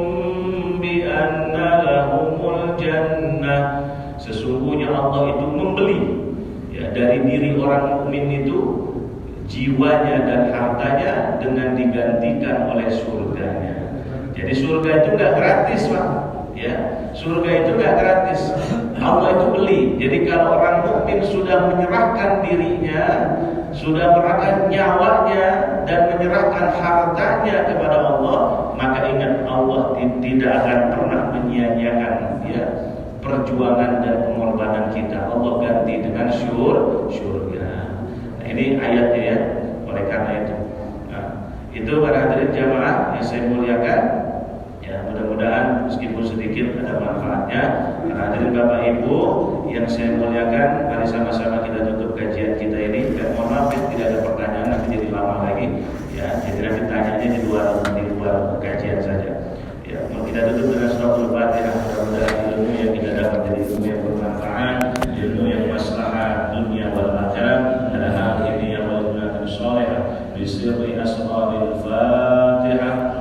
bi anna lahumul jannah. Sesungguhnya Allah itu membeli, ya, dari diri orang mukmin itu jiwanya dan hartanya dengan digantikan oleh surganya. Jadi surga itu nggak gratis, Pak. Ya, surga itu nggak gratis. Allah itu beli. Jadi kalau orang mukmin sudah menyerahkan dirinya, sudah menyerahkan nyawanya dan menyerahkan hartanya kepada Allah, maka ingat Allah tidak akan pernah menyia-nyiakan, ya, perjuangan dan pengorbanan kita. Allah ganti dengan surga. Nah, ini ayatnya ya. Oleh karena itu, nah, itu para hadirin jamaah yang saya muliakan, ya, mudah-mudahan meskipun sedikit ada manfaatnya. Para hadirin Bapak Ibu yang saya muliakan, mari sama-sama kita tutup kajian kita ini. Dan mohon maaf ya, tidak ada pertanyaan, nanti jadi lama lagi. Ya, jadi nanti tanyanya di luar kajian saja. Ya, kita tutup dengan suratul Fatihah. Mudah-mudahan ilmu yang kita dapat dari ilmu yang bermanfaat, ilmu yang maslahat dunia wal akhirah, dan hal ini yang wajibna salihah bisirri asraril Fatihah.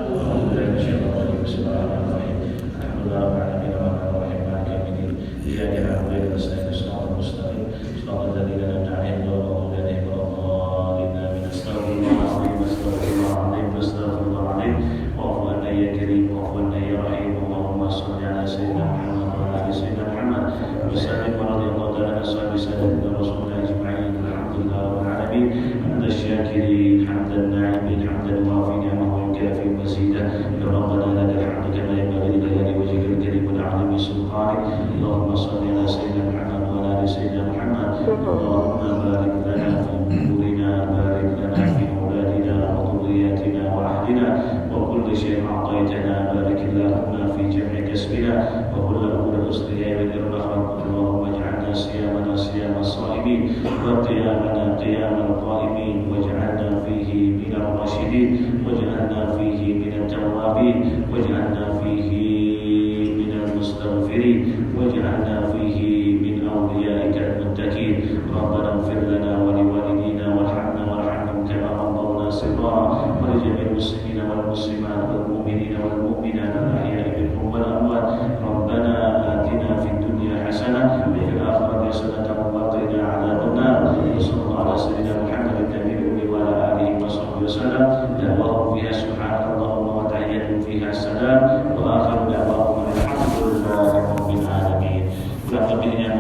Kurang lebihnya